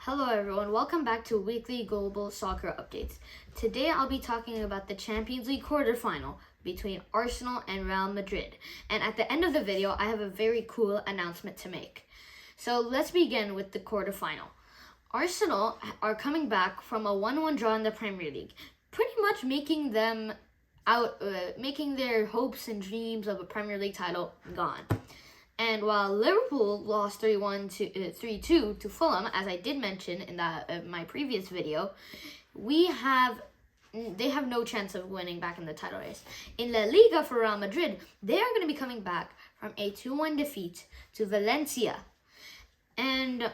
Hello everyone, welcome back to Weekly Global Soccer Updates. Today I'll be talking about the Champions League quarterfinal between Arsenal and Real Madrid. And at the end of the video, I have a very cool announcement to make. So let's begin with the quarterfinal. Arsenal are coming back from a 1-1 draw in the Premier League, pretty much making their hopes and dreams of a Premier League title gone. And while Liverpool lost 3-2 to Fulham, as I did mention in my previous video, they have no chance of winning back in the title race. In La Liga for Real Madrid, they are going to be coming back from a 2-1 defeat to Valencia. And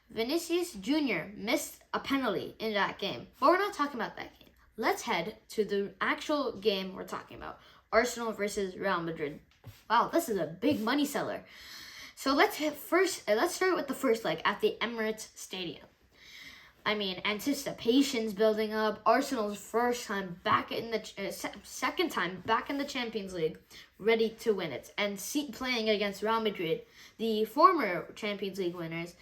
Vinicius Jr. missed a penalty in that game. But we're not talking about that game. Let's head to the actual game we're talking about. Arsenal versus Real Madrid. Wow, this is a big money seller. So let's start with the first leg at the Emirates Stadium. I mean, anticipation's building up. Arsenal's second time back in the Champions League, ready to win it. And playing against Real Madrid, the former Champions League winners,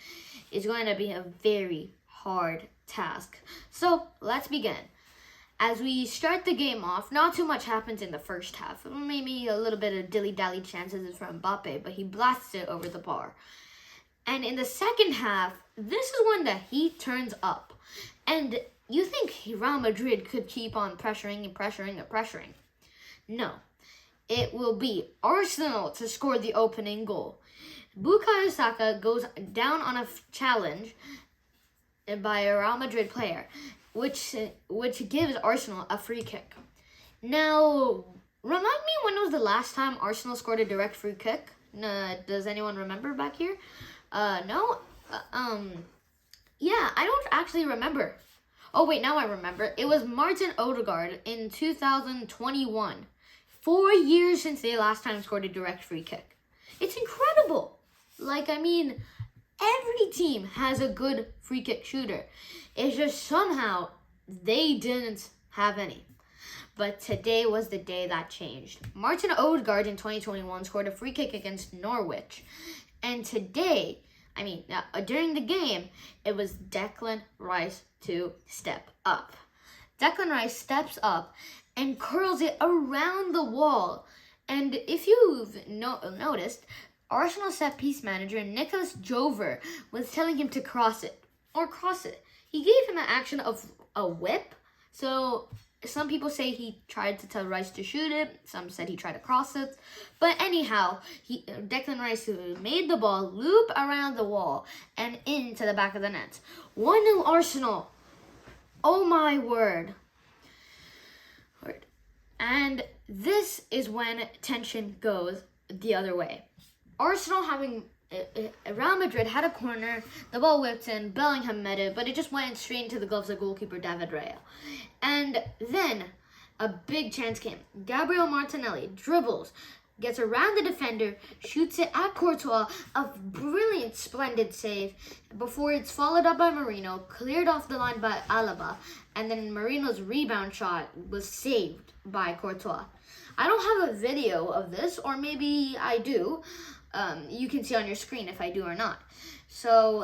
is going to be a very hard task. So let's begin. As we start the game off, not too much happens in the first half. Maybe a little bit of dilly-dally chances from Mbappe, but he blasts it over the bar. And in the second half, this is when the heat turns up. And you think Real Madrid could keep on pressuring. No. It will be Arsenal to score the opening goal. Bukayo Saka goes down on a challenge by a Real Madrid player, which gives Arsenal a free kick. Now, remind me, when was the last time Arsenal scored a direct free kick? Does anyone remember back here? No? Yeah, I don't actually remember. Oh wait, now I remember. It was Martin Odegaard in 2021. 4 years since they last time scored a direct free kick. It's incredible. Every team has a good free kick shooter. It's just somehow they didn't have any. But today was the day that changed. Martin Odegaard in 2021 scored a free kick against Norwich. And today, during the game, it was Declan Rice to step up. Declan Rice steps up and curls it around the wall. And if you've noticed, Arsenal set-piece manager Nicholas Jover was telling him to cross it. He gave him an action of a whip. So some people say he tried to tell Rice to shoot it. Some said he tried to cross it. But anyhow, Declan Rice made the ball loop around the wall and into the back of the net. 1-0 Arsenal. Oh my word. And this is when tension goes the other way. Arsenal Real Madrid had a corner, the ball whipped in, Bellingham met it, but it just went straight into the gloves of goalkeeper David Raya. And then a big chance came. Gabriel Martinelli dribbles, gets around the defender, shoots it at Courtois, a brilliant, splendid save, before it's followed up by Marino, cleared off the line by Alaba, and then Marino's rebound shot was saved by Courtois. I don't have a video of this, or maybe I do. You can see on your screen if I do or not. So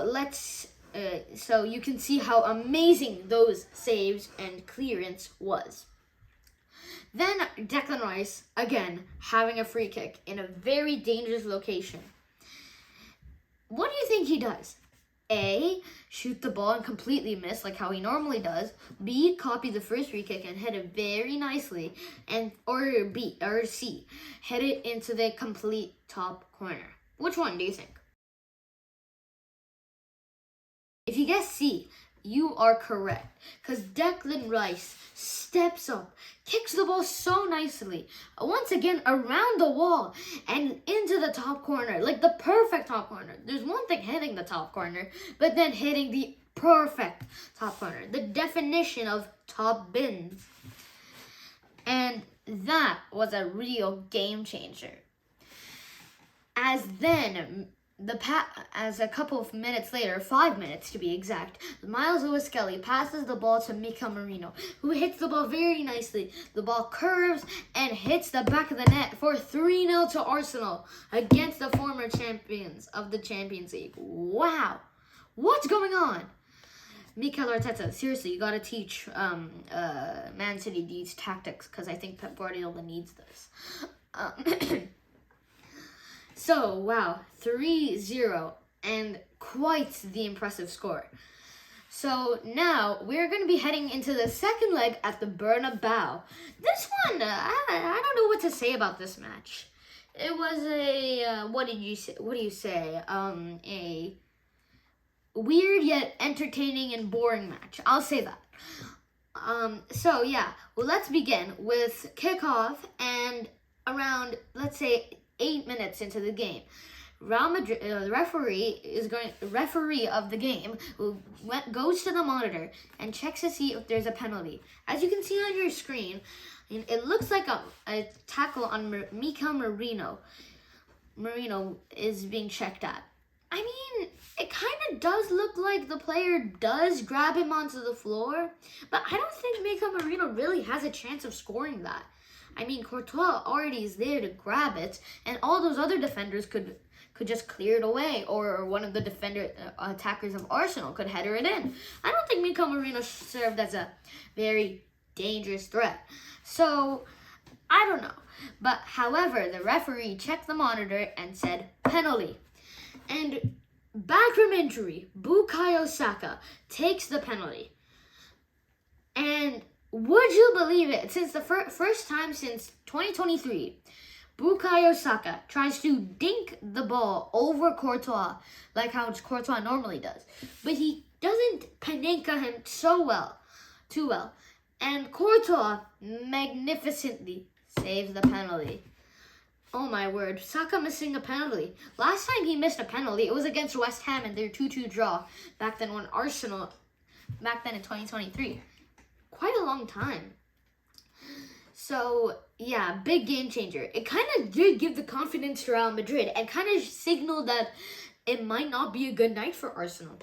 so you can see how amazing those saves and clearance was. Then Declan Rice, again, having a free kick in a very dangerous location. What do you think he does? A, shoot the ball and completely miss like how he normally does. B, copy the first free kick and hit it very nicely. Or C, hit it into the complete top corner. Which one do you think? If you guess C, you are correct. Because Declan Rice steps up, kicks the ball so nicely, once again around the wall and into the top corner, like the perfect top corner. There's one thing hitting the top corner, but then hitting the perfect top corner, the definition of top bins. And that was a real game changer. As a couple of minutes later, 5 minutes to be exact, Miles Lewis-Skelly passes the ball to Mikel Merino, who hits the ball very nicely. The ball curves and hits the back of the net for 3-0 to Arsenal against the former champions of the Champions League. Wow. What's going on? Mikel Arteta, seriously, you gotta teach Man City these tactics, because I think Pep Guardiola needs this. So, wow, 3-0, and quite the impressive score. So now we're going to be heading into the second leg at the Bernabeu. This one, I don't know what to say about this match. It was a, what do you say? A weird yet entertaining and boring match. I'll say that. So yeah, well, let's begin with kickoff and around, let's say, 8 minutes into the game. Real Madrid, the referee of the game goes to the monitor and checks to see if there's a penalty. As you can see on your screen, it looks like a tackle on Mikel Merino. Merino is being checked at. I mean, it kind of does look like the player does grab him onto the floor, but I don't think Mikel Merino really has a chance of scoring that. I mean, Courtois already is there to grab it, and all those other defenders could just clear it away, or one of the attackers of Arsenal could header it in. I don't think Mikel Merino served as a very dangerous threat. So, I don't know. But, however, the referee checked the monitor and said, penalty. And back from injury, Bukayo Saka takes the penalty. And would you believe it? Since the first time since 2023, Bukayo Saka tries to dink the ball over Courtois, like how Courtois normally does. But he doesn't panenka him too well. And Courtois magnificently saves the penalty. Oh my word, Saka missing a penalty. Last time he missed a penalty, it was against West Ham in their 2-2 draw, back then in 2023. Quite a long time. So, yeah, big game changer. It kind of did give the confidence to Real Madrid and kind of signaled that it might not be a good night for Arsenal.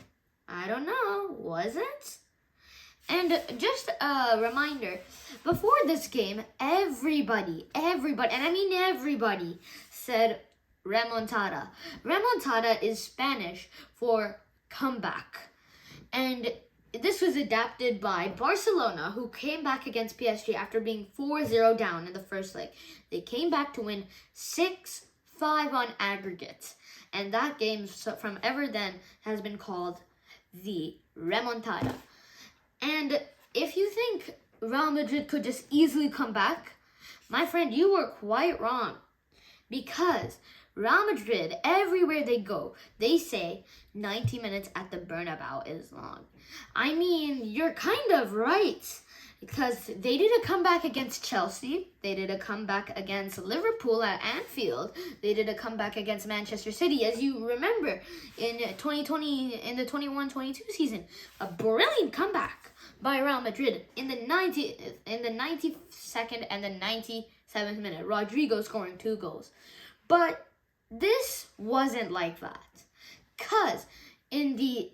I don't know, was it? And just a reminder, before this game, everybody, and I mean everybody, said remontada. Remontada is Spanish for comeback. And this was adapted by Barcelona, who came back against PSG after being 4-0 down in the first leg. They came back to win 6-5 on aggregate. And that game, from ever then, has been called the remontada. And if you think Real Madrid could just easily come back, my friend, you were quite wrong. Because Real Madrid, everywhere they go, they say 90 minutes at the Bernabeu is long. I mean, you're kind of right. Because they did a comeback against Chelsea. They did a comeback against Liverpool at Anfield. They did a comeback against Manchester City. As you remember, in 2020, in the 21-22 season, a brilliant comeback by Real Madrid in the 92nd and the 97th minute. Rodrigo scoring 2 goals. But this wasn't like that. Because in the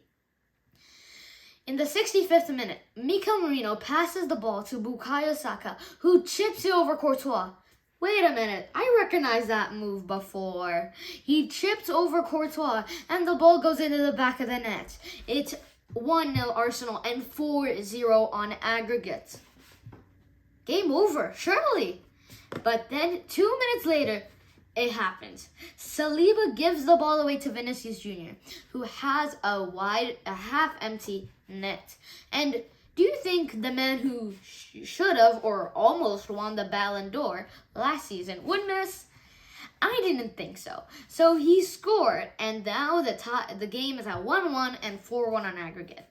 65th minute, Mikel Merino passes the ball to Bukayo Saka, who chips it over Courtois. Wait a minute, I recognize that move before. He chips over Courtois, and the ball goes into the back of the net. It's 1-0 Arsenal and 4-0 on aggregate. Game over, surely. But then, 2 minutes later, it happens. Saliba gives the ball away to Vinicius Jr., who has a half-empty net. And do you think the man who should have or almost won the Ballon d'Or last season would miss? I didn't think so. So he scored, and now the game is at 1-1 and 4-1 on aggregate.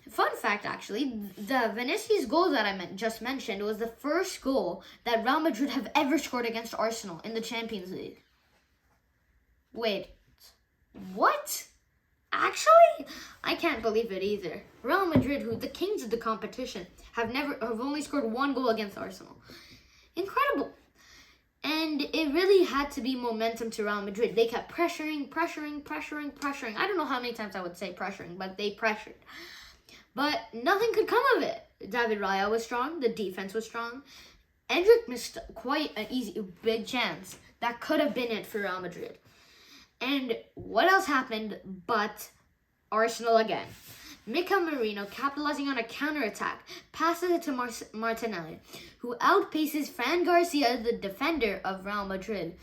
Fun fact, actually, the Vinicius goal that I just mentioned was the first goal that Real Madrid have ever scored against Arsenal in the Champions League. Wait, what? Actually, I can't believe it either. Real Madrid, who the kings of the competition, have only scored 1 goal against Arsenal. Incredible. And it really had to be momentum to Real Madrid. They kept pressuring. I don't know how many times I would say pressuring, but they pressured. But nothing could come of it. David Raya was strong. The defense was strong. Endrick missed quite an big chance. That could have been it for Real Madrid. And what else happened but Arsenal again. Mikel Merino, capitalizing on a counterattack, passes it to Martinelli, who outpaces Fran Garcia, the defender of Real Madrid,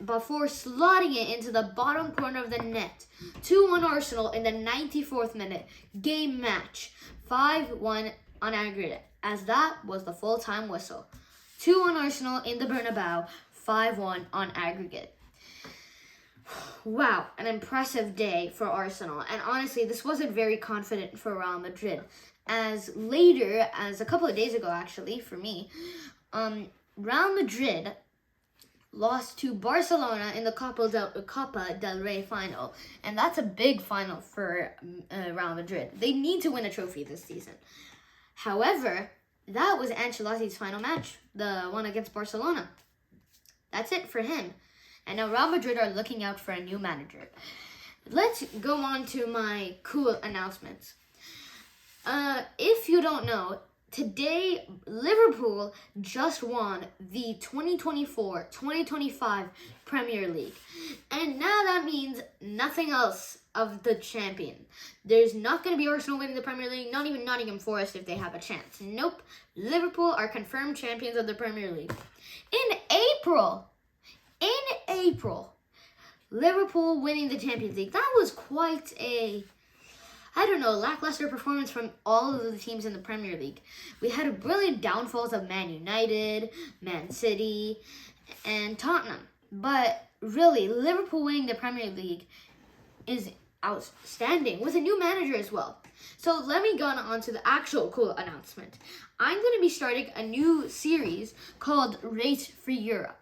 before slotting it into the bottom corner of the net. 2-1 Arsenal in the 94th minute. Game match. 5-1 on aggregate, as that was the full-time whistle. 2-1 Arsenal in the Bernabeu. 5-1 on aggregate. Wow, an impressive day for Arsenal. And honestly, this wasn't very confident for Real Madrid. As a couple of days ago actually, for me, Real Madrid lost to Barcelona in the Copa del Rey final. And that's a big final for Real Madrid. They need to win a trophy this season. However, that was Ancelotti's final match, the one against Barcelona. That's it for him. And now Real Madrid are looking out for a new manager. Let's go on to my cool announcements. If you don't know, today Liverpool just won the 2024-2025 Premier League. And now that means nothing else of the champion. There's not going to be Arsenal winning the Premier League, not even Nottingham Forest if they have a chance. Nope. Liverpool are confirmed champions of the Premier League. In April, Liverpool winning the Champions League. That was quite a, lackluster performance from all of the teams in the Premier League. We had a brilliant downfalls of Man United, Man City, and Tottenham. But really, Liverpool winning the Premier League is outstanding with a new manager as well. So let me go on to the actual cool announcement. I'm going to be starting a new series called Race for Europe.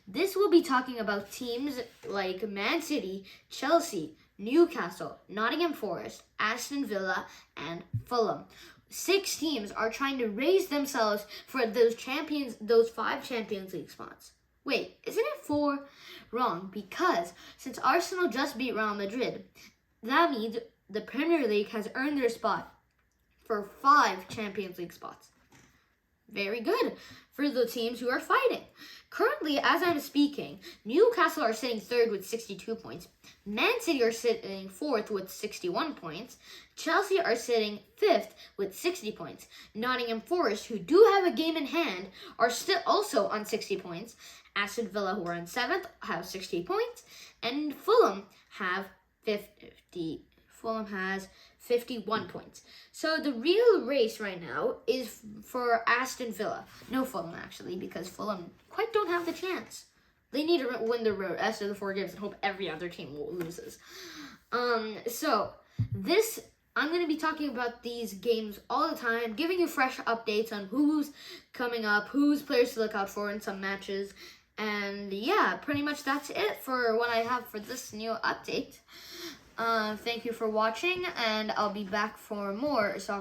This will be talking about teams like Man City, Chelsea, Newcastle, Nottingham Forest, Aston Villa, and Fulham. 6 teams are trying to raise themselves for those 5 Champions League spots. Wait, isn't it 4? Wrong, because since Arsenal just beat Real Madrid, that means the Premier League has earned their spot for 5 Champions League spots. Very good for the teams who are fighting. Currently, as I'm speaking, Newcastle are sitting 3rd with 62 points. Man City are sitting 4th with 61 points. Chelsea are sitting 5th with 60 points. Nottingham Forest, who do have a game in hand, are still also on 60 points. Aston Villa, who are in 7th, have 60 points. And Fulham has 51 points. So the real race right now is for Aston Villa. No Fulham, actually, because Fulham quite don't have the chance. They need to win the rest of the 4 games and hope every other team loses. I'm going to be talking about these games all the time, giving you fresh updates on who's coming up, who's players to look out for in some matches. And yeah, pretty much that's it for what I have for this new update. Thank you for watching, and I'll be back for more soccer.